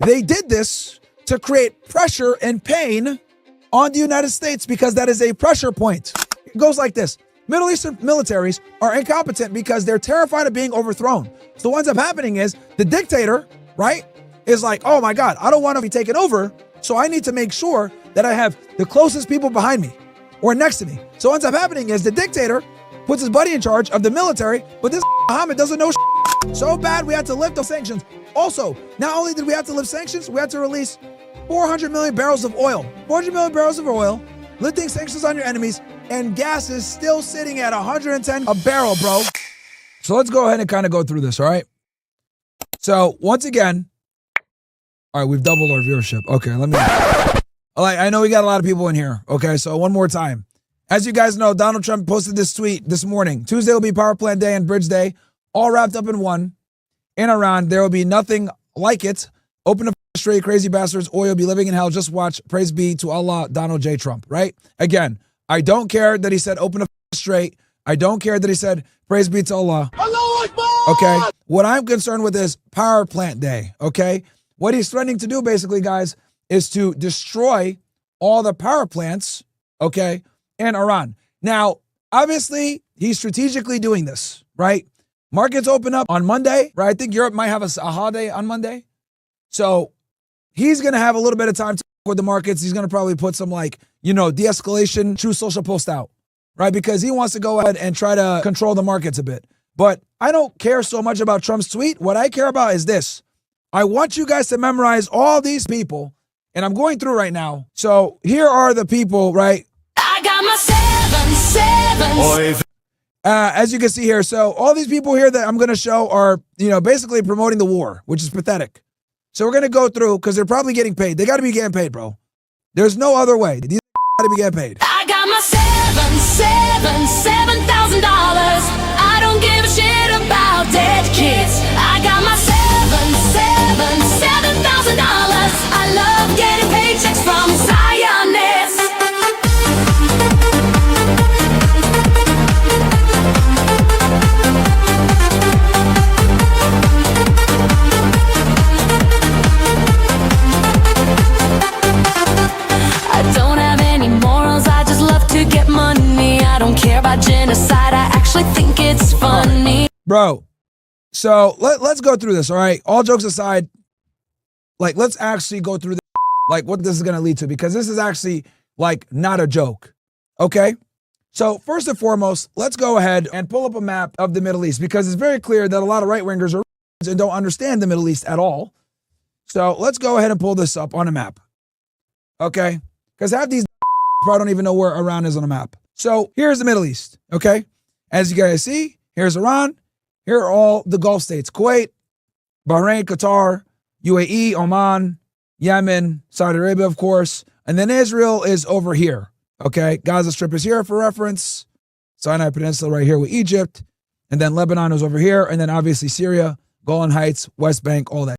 They did this to create pressure and pain on the United States because that is a pressure point. It goes like this. Middle Eastern militaries are incompetent because they're terrified of being overthrown. So what ends up happening is the dictator, right, is like, oh my God, I don't want to be taken over. So I need to make sure that I have the closest people behind me or next to me. So what ends up happening is the dictator puts his buddy in charge of the military, but this Mohammed doesn't know so bad we had to lift the sanctions. Also, not only did we have to lift sanctions, we had to release 400 million barrels of oil. 400 million barrels of oil, lifting sanctions on your enemies, and gas is still sitting at 110 a barrel, bro. So let's go ahead and kind of go through this, all right? So once again, all right, we've doubled our viewership. Okay, let me, all right, I know we got a lot of people in here. Okay, so one more time. As you guys know, Donald Trump posted this tweet this morning. Tuesday will be Power Plant Day and Bridge Day, all wrapped up in one. In Iran, there will be nothing like it. Open up straight, crazy bastards, or you'll be living in hell. Just watch. Praise be to Allah, Donald J. Trump, right? Again, I don't care that he said open up straight. I don't care that he said praise be to Allah. Allahu Akbar! Okay? What I'm concerned with is Power Plant Day, okay? What he's threatening to do, basically, guys, is to destroy all the power plants, okay, in Iran. Now, obviously, he's strategically doing this, right? Markets open up on Monday, right? I think Europe might have a holiday on Monday. So he's going to have a little bit of time to with the markets. He's going to probably put some de-escalation true social post out, right? Because he wants to go ahead and try to control the markets a bit. But I don't care so much about Trump's tweet. What I care about is this. I want you guys to memorize all these people, and I'm going through right now. So here are the people, right? I got my seven. As you can see here, so all these people here that I'm going to show are, basically promoting the war, which is pathetic. So we're going to go through because they're probably getting paid. They got to be getting paid, bro. There's no other way. These got to be getting paid. I got my $7,000. I don't give a shit about dead kids. I got my $7,000. I love getting paychecks from Zionists. To get money, I don't care about genocide. I actually think it's funny. Bro, so let's go through this, all right? All jokes aside, let's actually go through what this is going to lead to, because this is actually, not a joke, okay? So first and foremost, let's go ahead and pull up a map of the Middle East, because it's very clear that a lot of right-wingers are and don't understand the Middle East at all. So let's go ahead and pull this up on a map, okay? Because half these probably don't even know where Iran is on a map. So here's the Middle East, okay? As you guys see, here's Iran. Here are all the Gulf states: Kuwait, Bahrain, Qatar, UAE, Oman, Yemen, Saudi Arabia, of course. And then Israel is over here, okay? Gaza Strip is here for reference. Sinai Peninsula right here with Egypt. And then Lebanon is over here. And then obviously Syria, Golan Heights, West Bank, all that,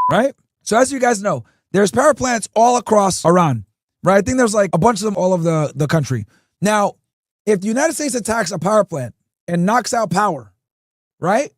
right? So as you guys know, there's power plants all across Iran. Right, I think there's a bunch of them all over the country. Now, if the United States attacks a power plant and knocks out power, right,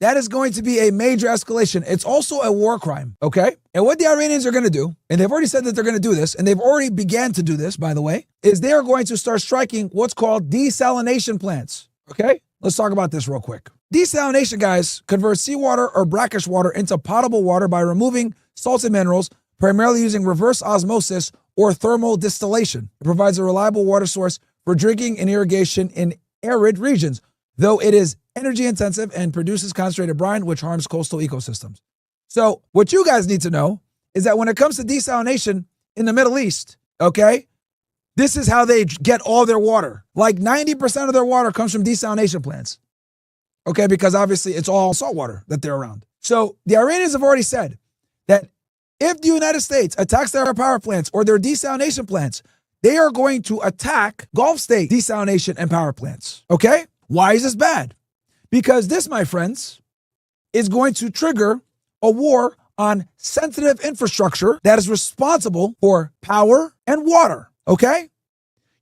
that is going to be a major escalation. It's also a war crime, okay? And what the Iranians are going to do, and they've already said that they're going to do this, and they've already began to do this, by the way, is they are going to start striking what's called desalination plants, okay? Let's talk about this real quick. Desalination, guys, converts seawater or brackish water into potable water by removing salts and minerals, primarily using reverse osmosis or thermal distillation. It provides a reliable water source for drinking and irrigation in arid regions, though it is energy intensive and produces concentrated brine, which harms coastal ecosystems. So what you guys need to know is that when it comes to desalination in the Middle East, okay, this is how they get all their water. 90% of their water comes from desalination plants, okay, because obviously it's all salt water that they're around. So the Iranians have already said that if the United States attacks their power plants or their desalination plants, they are going to attack Gulf state desalination and power plants. Okay? Why is this bad? Because this, my friends, is going to trigger a war on sensitive infrastructure that is responsible for power and water. Okay?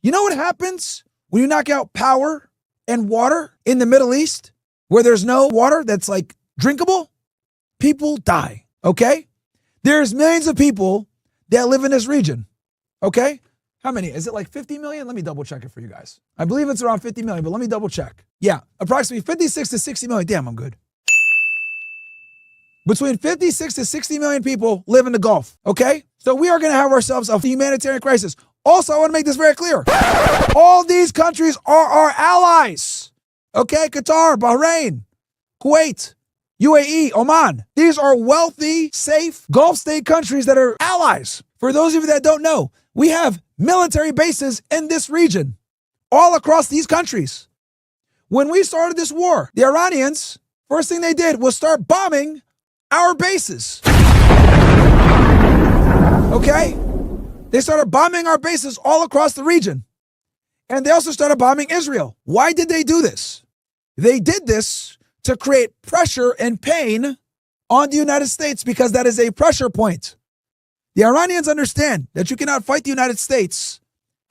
You know what happens when you knock out power and water in the Middle East where there's no water that's drinkable? People die. Okay? There's millions of people that live in this region. Okay? How many? Is it like 50 million? Let me double check it for you guys. I believe it's around 50 million, but let me double check. Yeah, approximately 56 to 60 million. Damn, I'm good. Between 56 to 60 million people live in the Gulf. Okay? So we are going to have ourselves a humanitarian crisis. Also, I want to make this very clear. All these countries are our allies. Okay? Qatar, Bahrain, Kuwait, UAE, Oman. These are wealthy, safe Gulf state countries that are allies. For those of you that don't know, we have military bases in this region, all across these countries. When we started this war, the Iranians, first thing they did was start bombing our bases. Okay? They started bombing our bases all across the region. And they also started bombing Israel. Why did they do this? They did this to create pressure and pain on the United States because that is a pressure point. The Iranians understand that you cannot fight the United States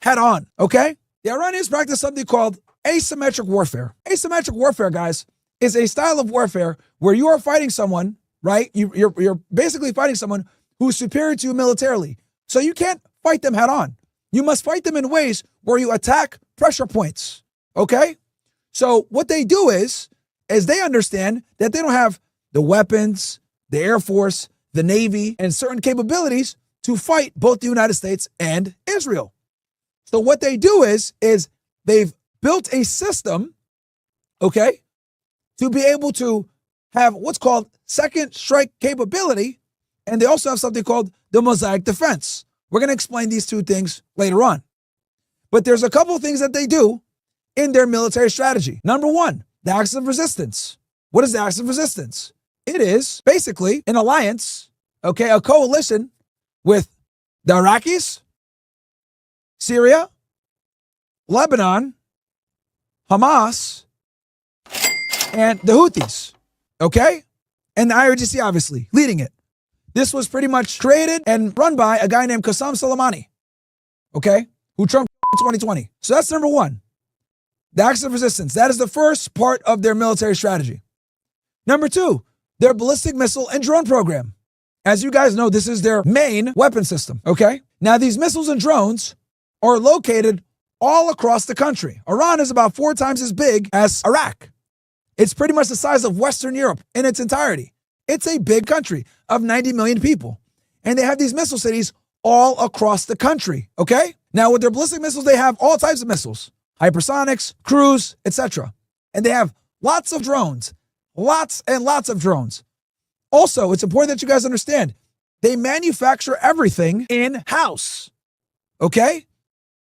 head on, okay? The Iranians practice something called asymmetric warfare. Asymmetric warfare, guys, is a style of warfare where you are fighting someone, right? You're basically fighting someone who's superior to you militarily. So you can't fight them head on. You must fight them in ways where you attack pressure points, okay? So what they do is they understand that they don't have the weapons, the Air Force, the Navy, and certain capabilities to fight both the United States and Israel. So what they do is they've built a system, okay, to be able to have what's called second strike capability, and they also have something called the mosaic defense. We're going to explain these two things later on. But there's a couple of things that they do in their military strategy. Number one, the axis of resistance. What is the axis of resistance? It is basically an alliance, okay, a coalition with the Iraqis, Syria, Lebanon, Hamas, and the Houthis, okay? And the IRGC, obviously, leading it. This was pretty much created and run by a guy named Qasem Soleimani, okay, who trumped in 2020. So that's number one, the axis of resistance. That is the first part of their military strategy. Number two, their ballistic missile and drone program. As you guys know, this is their main weapon system, okay? Now, these missiles and drones are located all across the country. Iran is about 4 times as big as Iraq. It's pretty much the size of Western Europe in its entirety. It's a big country of 90 million people. And they have these missile cities all across the country, okay? Now, with their ballistic missiles, they have all types of missiles, hypersonics, cruise, etc. And they have lots of drones, lots and lots of drones. Also, it's important that you guys understand, they manufacture everything in-house, okay?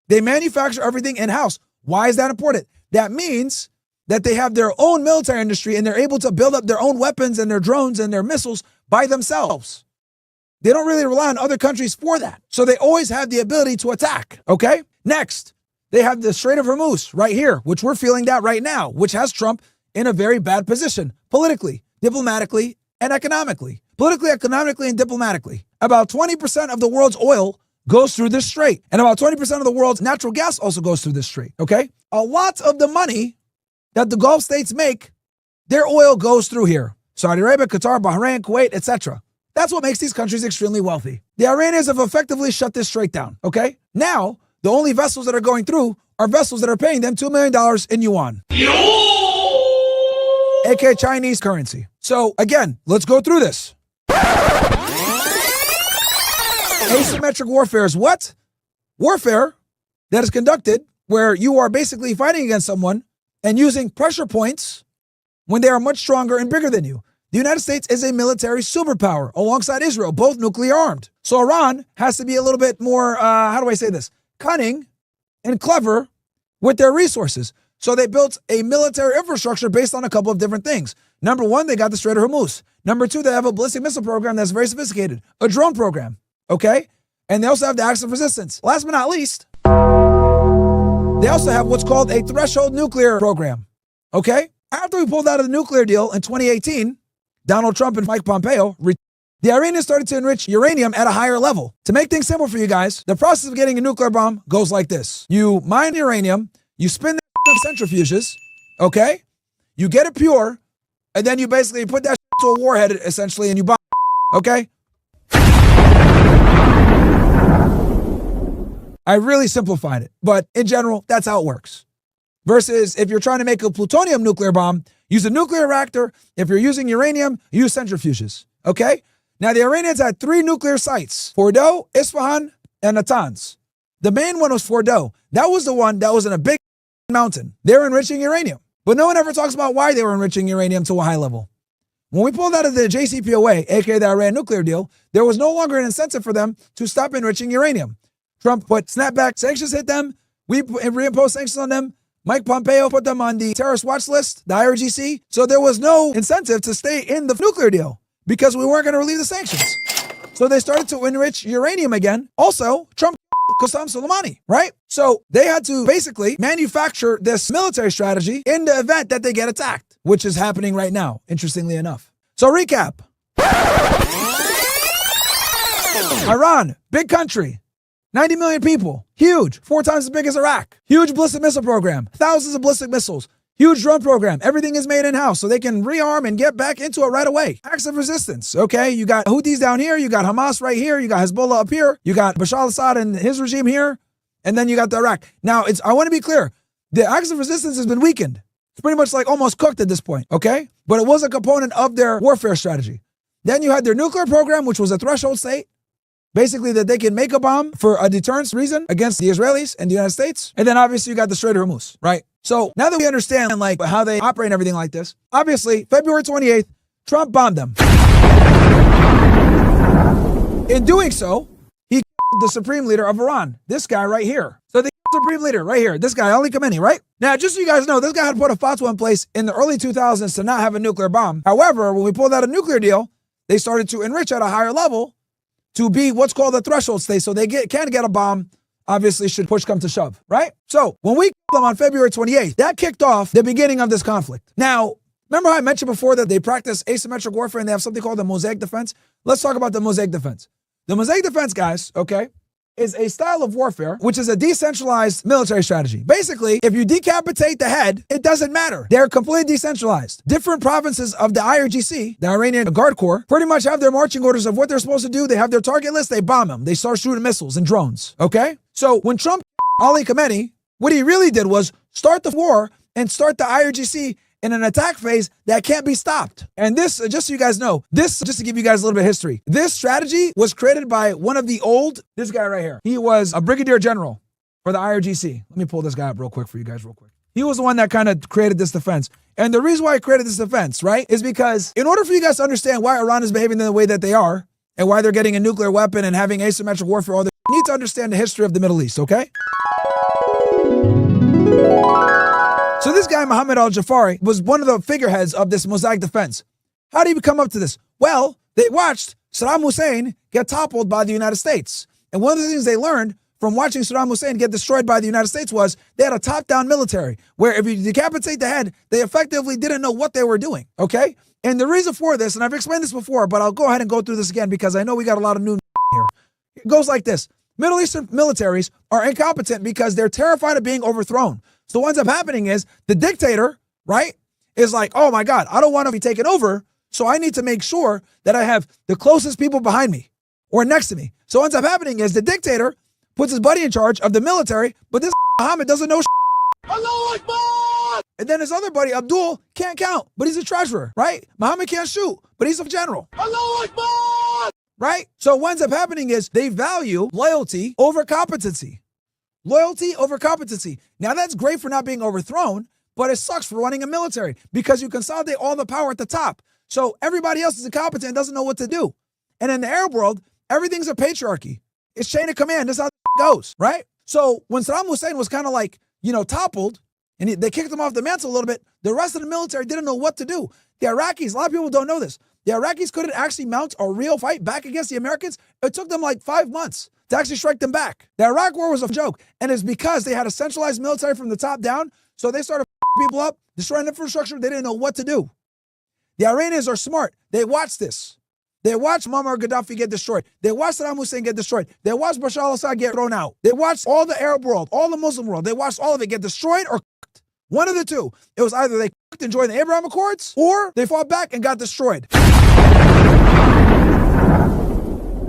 They manufacture everything in-house. Why is that important? That means that they have their own military industry and they're able to build up their own weapons and their drones and their missiles by themselves. They don't really rely on other countries for that. So they always have the ability to attack, okay? Next, they have the Strait of Hormuz right here, which we're feeling that right now, which has Trump in a very bad position, politically, diplomatically, and economically. Politically, economically, and diplomatically. About 20% of the world's oil goes through this strait. And about 20% of the world's natural gas also goes through this strait, okay? A lot of the money that the Gulf states make, their oil goes through here. Saudi Arabia, Qatar, Bahrain, Kuwait, etc. That's what makes these countries extremely wealthy. The Iranians have effectively shut this strait down, okay? Now, the only vessels that are going through are vessels that are paying them $2 million in yuan, aka Chinese currency. So again, let's go through this. Asymmetric warfare is what? Warfare that is conducted where you are basically fighting against someone and using pressure points when they are much stronger and bigger than you. The United States is a military superpower alongside Israel, both nuclear armed. So Iran has to be a little bit more, how do I say this? Cunning and clever with their resources. So they built a military infrastructure based on a couple of different things. Number one, they got the Strait of Hormuz. Number two, they have a ballistic missile program that's very sophisticated, a drone program, okay? And they also have the axis of resistance. Last but not least, they also have what's called a threshold nuclear program, okay? After we pulled out of the nuclear deal in 2018, Donald Trump and Mike Pompeo, the Iranians started to enrich uranium at a higher level. To make things simple for you guys, the process of getting a nuclear bomb goes like this. You mine uranium, you spin that in centrifuges, okay? You get it pure, and then you basically put that to a warhead, essentially, and you bomb, okay? I really simplified it, but in general, that's how it works. Versus if you're trying to make a plutonium nuclear bomb, use a nuclear reactor. If you're using uranium, use centrifuges, okay? Now, the Iranians had 3 nuclear sites, Fordow, Isfahan, and Natanz. The main one was Fordow. That was the one that was in a big mountain. They were enriching uranium, but no one ever talks about why they were enriching uranium to a high level. When we pulled out of the JCPOA, aka the Iran nuclear deal, there was no longer an incentive for them to stop enriching uranium. Trump put snapback sanctions hit them. We reimposed sanctions on them. Mike Pompeo put them on the terrorist watch list, the IRGC. So there was no incentive to stay in the nuclear deal because we weren't going to relieve the sanctions. So they started to enrich uranium again. Also, Trump Qasem Soleimani, right? So they had to basically manufacture this military strategy in the event that they get attacked, which is happening right now, interestingly enough. So recap. Iran, big country, 90 million people, huge, 4 times as big as Iraq, huge ballistic missile program, thousands of ballistic missiles, huge drone program. Everything is made in-house so they can rearm and get back into it right away. Acts of resistance, okay? You got Houthis down here, you got Hamas right here, you got Hezbollah up here, you got Bashar al-Assad and his regime here, and then you got the Iraq. Now, I want to be clear. The acts of resistance has been weakened. It's pretty much like almost cooked at this point, okay? But it was a component of their warfare strategy. Then you had their nuclear program, which was a threshold state. Basically that they can make a bomb for a deterrence reason against the Israelis and the United States. And then obviously you got the Strait of Hormuz, right? So now that we understand like how they operate and everything like this, obviously February 28th, Trump bombed them. In doing so, he the supreme leader of Iran, this guy right here. So the supreme leader right here, this guy, Ali Khamenei, right? Now, just so you guys know, this guy had put a fatwa in place in the early 2000s to not have a nuclear bomb. However, when we pulled out a nuclear deal, they started to enrich at a higher level to be what's called a threshold state. So they can get a bomb, obviously should push come to shove, right? So when we them on February 28th, that kicked off the beginning of this conflict. Now, remember how I mentioned before that they practice asymmetric warfare and they have something called the mosaic defense? Let's talk about the mosaic defense. The mosaic defense, guys, okay, is a style of warfare, which is a decentralized military strategy. Basically, if you decapitate the head, it doesn't matter. They're completely decentralized. Different provinces of the IRGC, the Iranian Guard Corps, pretty much have their marching orders of what they're supposed to do. They have their target list, they bomb them. They start shooting missiles and drones, okay? So when Trump, Ali Khamenei, what he really did was start the war and start the IRGC in an attack phase that can't be stopped. And this, just so you guys know, this, just to give you guys a little bit of history, this strategy was created by one of the this guy right here. He was a brigadier general for the IRGC. Let me pull this guy up real quick for you guys real quick. He was the one that kind of created this defense. And the reason why he created this defense, right, is because in order for you guys to understand why Iran is behaving the way that they are and why they're getting a nuclear weapon and having asymmetric warfare, all this, you need to understand the history of the Middle East, okay? So this guy, Mohammed al-Jafari, was one of the figureheads of this mosaic defense. How did he come up to this? Well, they watched Saddam Hussein get toppled by the United States. And one of the things they learned from watching Saddam Hussein get destroyed by the United States was they had a top-down military where if you decapitate the head, they effectively didn't know what they were doing, okay? And the reason for this, and I've explained this before, but I'll go ahead and go through this again because I know we got a lot of new here. It goes like this. Middle Eastern militaries are incompetent because they're terrified of being overthrown. So what ends up happening is the dictator, right, is like, oh my God, I don't want to be taken over. So I need to make sure that I have the closest people behind me or next to me. So what ends up happening is the dictator puts his buddy in charge of the military, but this Muhammad doesn't know. Allahu Akbar! And then his other buddy, Abdul, can't count, but he's a treasurer, right? Muhammad can't shoot, but he's a general. Allahu Akbar! Right? So what ends up happening is they value loyalty over competency. Loyalty over competency. Now that's great for not being overthrown, but it sucks for running a military because you consolidate all the power at the top. So everybody else is incompetent and doesn't know what to do. And in the Arab world, everything's a patriarchy. It's chain of command. This is how it goes, right? So when Saddam Hussein was kind of like, toppled and they kicked him off the mantle a little bit, the rest of the military didn't know what to do. The Iraqis, a lot of people don't know this. The Iraqis couldn't actually mount a real fight back against the Americans. It took them like 5 months to actually strike them back. The Iraq war was a joke. And it's because they had a centralized military from the top down. So they started people up, destroying infrastructure. They didn't know what to do. The Iranians are smart. They watched this. They watched Muammar Gaddafi get destroyed. They watched Saddam Hussein get destroyed. They watched Bashar al-Assad get thrown out. They watched all the Arab world, all the Muslim world. They watched all of it get destroyed or cooked. One of the two. It was either they cooked and joined the Abraham Accords or they fought back and got destroyed.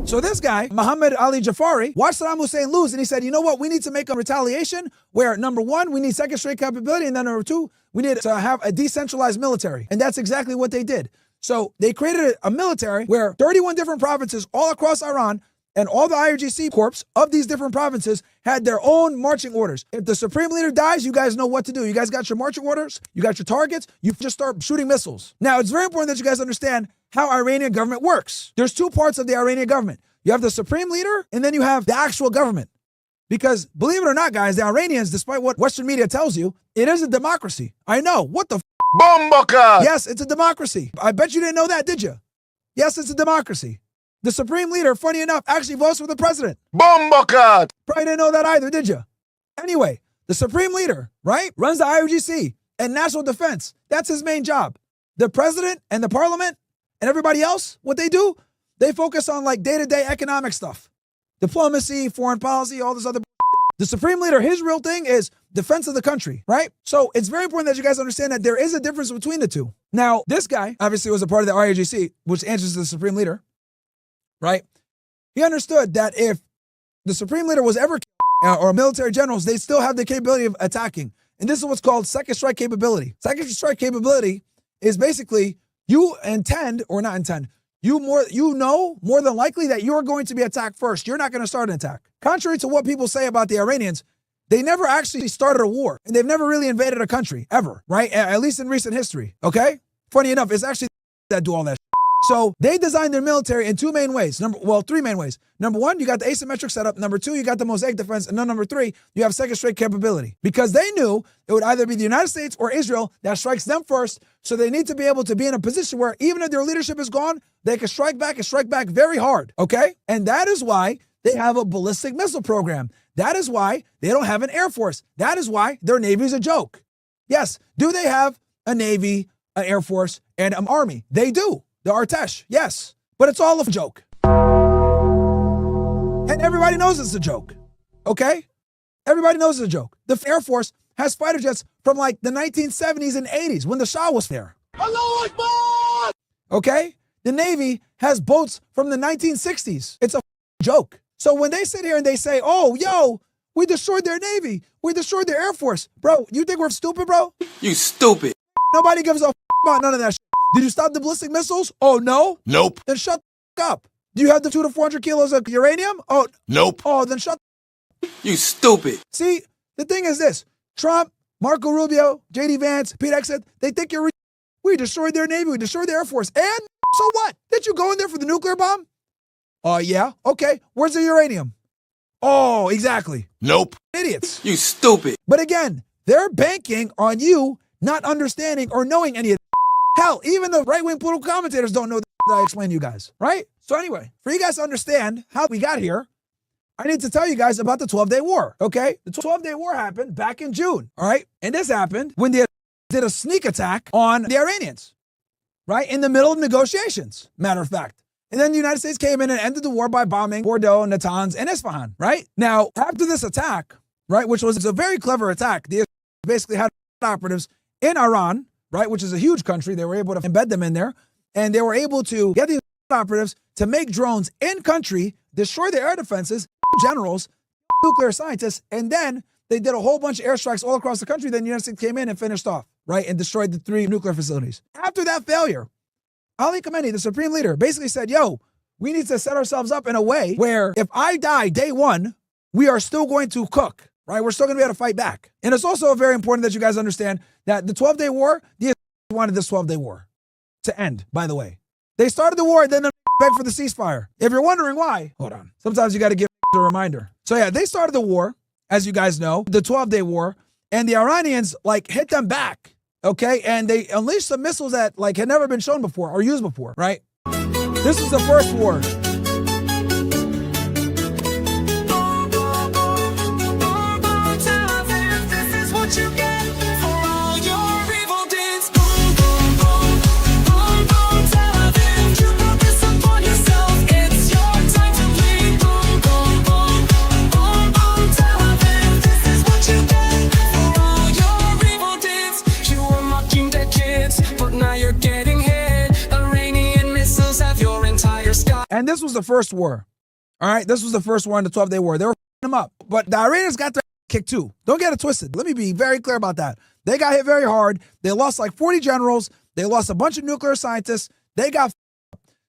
So this guy, Muhammad Ali Jafari, watched Saddam Hussein lose and he said, you know what? We need to make a retaliation where number one, we need second straight capability. And then number two, we need to have a decentralized military. And that's exactly what they did. So they created a military where 31 different provinces all across Iran and all the IRGC corps of these different provinces had their own marching orders. If the supreme leader dies, you guys know what to do. You guys got your marching orders, you got your targets, you just start shooting missiles. Now, it's very important that you guys understand how Iranian government works. There's two parts of the Iranian government. You have the supreme leader, and then you have the actual government. Because believe it or not, guys, the Iranians, despite what Western media tells you, it is a democracy. I know. What the Bombaka! Yes, it's a democracy. I bet you didn't know that, did you? Yes, it's a democracy. The supreme leader, funny enough, actually votes for the president. Bombaka! Probably didn't know that either, did you? Anyway, the supreme leader, right, runs the IRGC and national defense. That's his main job. The president and the parliament and everybody else, what they do, they focus on like day-to-day economic stuff. Diplomacy, foreign policy, all this other. The supreme leader, his real thing is defense of the country, right? So it's very important that you guys understand that there is a difference between the two. Now, this guy obviously was a part of the IRGC, which answers to the supreme leader, right? He understood that if the supreme leader was ever or military generals, they still have the capability of attacking. And this is what's called second strike capability. Second strike capability is basically you intend or not intend. You know more than likely that you're going to be attacked first. You're not going to start an attack. Contrary to what people say about the Iranians, they never actually started a war and they've never really invaded a country ever, right? At least in recent history, okay? Funny enough, it's actually that do all that. So they designed their military in three main ways. Three main ways. Number one, you got the asymmetric setup. Number two, you got the mosaic defense. And then number three, you have second strike capability. Because they knew it would either be the United States or Israel that strikes them first. So they need to be able to be in a position where even if their leadership is gone, they can strike back and strike back very hard. Okay? And that is why they have a ballistic missile program. That is why they don't have an air force. That is why their Navy is a joke. Yes. Do they have a Navy, an Air Force, and an Army? They do. The Artesh, yes, but it's all a joke. And everybody knows it's a joke, okay? Everybody knows it's a joke. The Air Force has fighter jets from like the 1970s and 80s when the Shah was there. Allahu Akbar! Okay? The Navy has boats from the 1960s. It's a joke. So when they sit here and they say, oh, yo, we destroyed their Navy, we destroyed their Air Force. Bro, you think we're stupid, bro? You stupid. Nobody gives a about none of that shit. Did you stop the ballistic missiles? Oh, no? Nope. Then shut the up. Do you have the 200 to 400 kilos of uranium? Oh, nope. Oh, then shut. You stupid. See, the thing is this. Trump, Marco Rubio, J.D. Vance, Pete Hegseth, they think you're. We destroyed their Navy. We destroyed their Air Force. And so what? Did you go in there for the nuclear bomb? Oh, yeah. Okay. Where's the uranium? Oh, exactly. Nope. Idiots. You stupid. But again, they're banking on you not understanding or knowing any of that. Hell, even the right-wing political commentators don't know that I explained to you guys, right? So anyway, for you guys to understand how we got here, I need to tell you guys about the 12-Day War, okay? The 12-Day War happened back in June, all right? And this happened when they did a sneak attack on the Iranians, right? In the middle of negotiations, matter of fact. And then the United States came in and ended the war by bombing Bordeaux, Natanz, and Isfahan, right? Now, after this attack, right, which was a very clever attack, they basically had operatives in Iran, right, which is a huge country. They were able to embed them in there, and they were able to get these operatives to make drones in country, destroy their air defenses, generals, nuclear scientists, and then they did a whole bunch of airstrikes all across the country. Then the United States came in and finished off, right, and destroyed the 3 nuclear facilities. After that failure, Ali Khamenei, the supreme leader, basically said, yo, we need to set ourselves up in a way where if I die day one, we are still going to cook. Right, we're still going to be able to fight back. And it's also very important that you guys understand that the 12-Day War, the wanted this 12-Day War to end, by the way. They started the war and then they begged for the ceasefire. If you're wondering why, hold on. Sometimes you got to give a reminder. So yeah, they started the war, as you guys know, the 12-Day War, and the Iranians like hit them back, okay? And they unleashed some missiles that like had never been shown before or used before, right? This is the first war. And this was the first war. All right, this was the first war in the 12-day war. They were them up. But the Iranians got their kicked too. Don't get it twisted. Let me be very clear about that. They got hit very hard. They lost like 40 generals. They lost a bunch of nuclear scientists. They got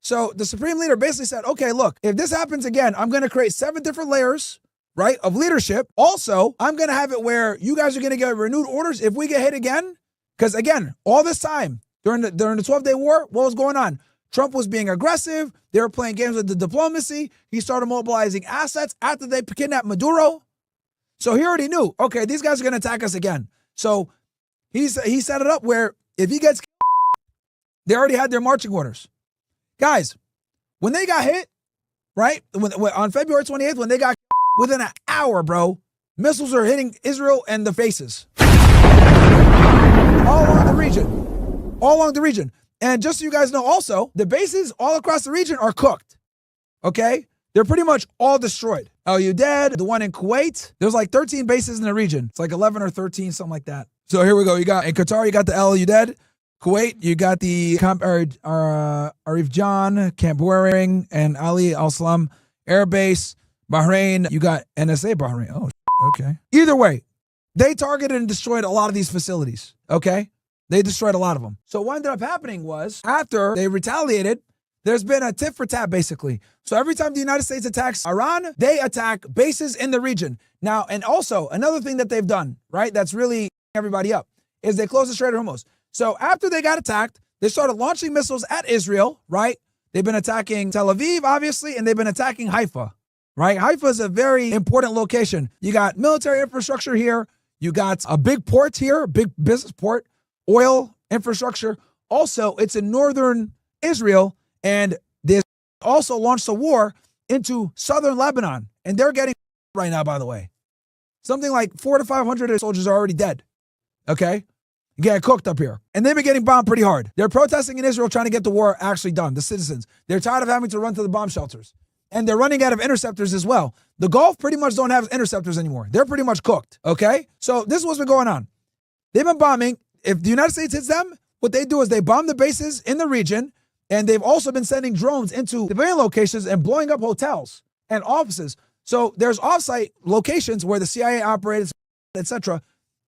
so the supreme leader basically said, okay, look, if this happens again, I'm going to create 7 different layers, right, of leadership. Also, I'm going to have it where you guys are going to get renewed orders if we get hit again. Because again, all this time during the 12-day war, what was going on? Trump was being aggressive. They were playing games with the diplomacy. He started mobilizing assets after they kidnapped Maduro. So he already knew, okay, these guys are going to attack us again. So he set it up where if he gets, they already had their marching orders. Guys, when they got hit, right, on February 28th, when they got within an hour, bro, missiles are hitting Israel and the faces. All along the region. All along the region. And just so you guys know also, the bases all across the region are cooked. Okay? They're pretty much all destroyed. El Udeid, the one in Kuwait, there's like 13 bases in the region. It's like 11 or 13, something like that. So here we go. You got in Qatar, you got the El Udeid. Kuwait, you got the Camp Arif Jan, Camp Waring, and Ali Al Salam Air Base. Bahrain, you got NSA Bahrain. Oh, okay. Either way, they targeted and destroyed a lot of these facilities. Okay? They destroyed a lot of them. So what ended up happening was, after they retaliated, there's been a tit for tat, basically. So every time the United States attacks Iran, they attack bases in the region. Now, and also, another thing that they've done, right, that's really everybody up, is they closed the Strait of Hormuz. So after they got attacked, they started launching missiles at Israel, right? They've been attacking Tel Aviv, obviously, and they've been attacking Haifa, right? Haifa is a very important location. You got military infrastructure here. You got a big port here, big business port. Oil infrastructure. Also, it's in northern Israel, and they also launched a war into southern Lebanon, and they're getting right now, by the way. Something like 400 to 500 soldiers are already dead. Okay? Getting cooked up here. And they've been getting bombed pretty hard. They're protesting in Israel trying to get the war actually done, the citizens. They're tired of having to run to the bomb shelters. And they're running out of interceptors as well. The Gulf pretty much don't have interceptors anymore. They're pretty much cooked. Okay? So this is what's been going on. They've been bombing. If the United States hits them, what they do is they bomb the bases in the region, and they've also been sending drones into civilian locations and blowing up hotels and offices. So there's offsite locations where the CIA operates, etc.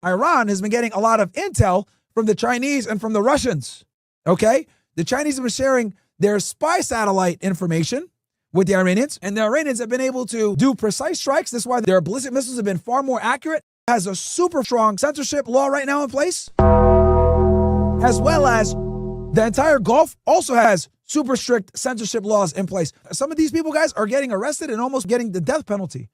Iran has been getting a lot of intel from the Chinese and from the Russians. Okay? The Chinese have been sharing their spy satellite information with the Iranians, and the Iranians have been able to do precise strikes. That's why their ballistic missiles have been far more accurate. Has a super strong censorship law right now in place, as well as the entire Gulf also has super strict censorship laws in place. Some of these people, guys, are getting arrested and almost getting the death penalty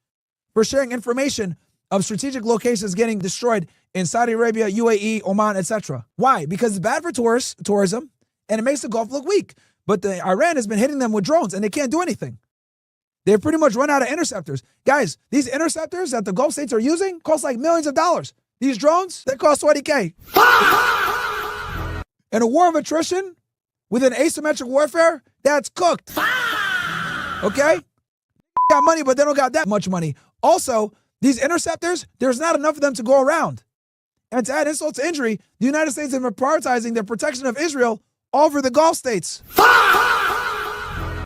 for sharing information of strategic locations getting destroyed in Saudi Arabia, UAE, Oman, etc. Why? Because it's bad for tourism, and it makes the Gulf look weak. But the Iran has been hitting them with drones, and they can't do anything. They've pretty much run out of interceptors. Guys, these interceptors that the Gulf states are using cost like millions of dollars. These drones, they cost 20K. In a war of attrition, with an asymmetric warfare, that's cooked. Okay? Got money, but they don't got that much money. Also, these interceptors, there's not enough of them to go around. And to add insult to injury, the United States have been prioritizing the protection of Israel over the Gulf states.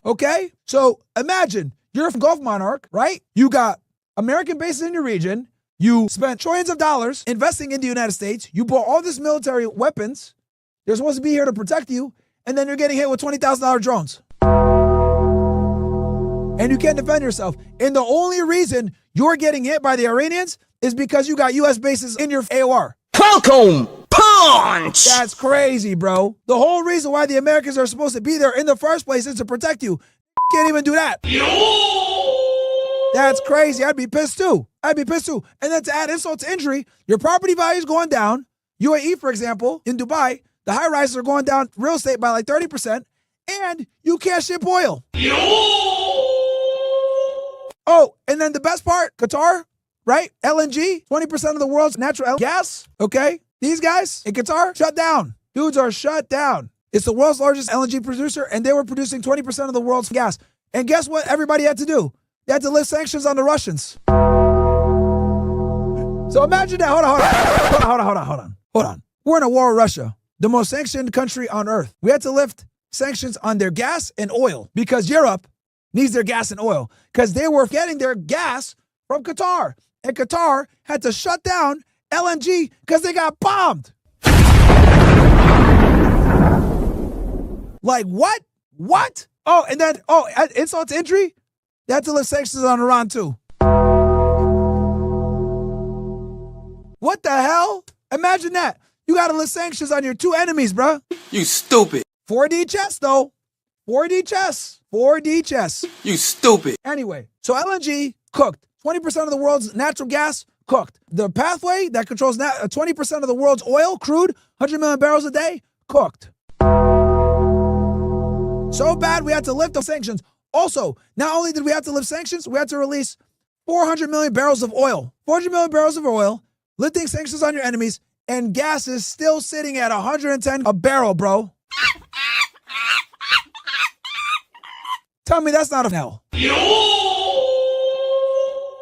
Okay? So imagine, you're a Gulf monarch, right? You got American bases in your region. You spent trillions of dollars investing in the United States. You bought all this military weapons. They're supposed to be here to protect you. And then you're getting hit with $20,000 drones. And you can't defend yourself. And the only reason you're getting hit by the Iranians is because you got U.S. bases in your AOR. Falcon punch! That's crazy, bro. The whole reason why the Americans are supposed to be there in the first place is to protect you. Can't even do that. That's crazy. I'd be pissed too. And then to add insult to injury, your property value is going down. UAE, for example, in Dubai, the high rises are going down real estate by like 30%, and you can't ship oil. Oh, and then the best part, Qatar, right? LNG, 20% of the world's natural gas. Okay. These guys in Qatar, shut down. Dudes are shut down. It's the world's largest LNG producer, and they were producing 20% of the world's gas. And guess what everybody had to do? They had to lift sanctions on the Russians. So imagine that. Hold on. We're in a war with Russia, the most sanctioned country on earth. We had to lift sanctions on their gas and oil because Europe needs their gas and oil because they were getting their gas from Qatar. And Qatar had to shut down LNG because they got bombed. Like, what? What? Oh, and then, insult to injury, they had to lift sanctions on Iran too. What the hell? Imagine that. You got to lift sanctions on your two enemies, bruh. You stupid. 4D chess, though. 4D chess. 4D chess. You stupid. Anyway, so LNG cooked. 20% of the world's natural gas cooked. The pathway that controls 20% of the world's oil, crude, 100 million barrels a day, cooked. So bad we had to lift the sanctions. Also, not only did we have to lift sanctions, we had to release 400 million barrels of oil. 400 million barrels of oil, lifting sanctions on your enemies, and gas is still sitting at 110 a barrel, bro. Tell me that's not a hell.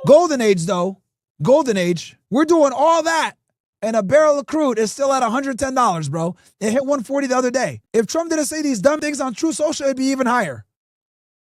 Golden age, though. Golden age. We're doing all that, and a barrel of crude is still at $110, bro. It hit 140 the other day. If Trump didn't say these dumb things on True Social, it'd be even higher.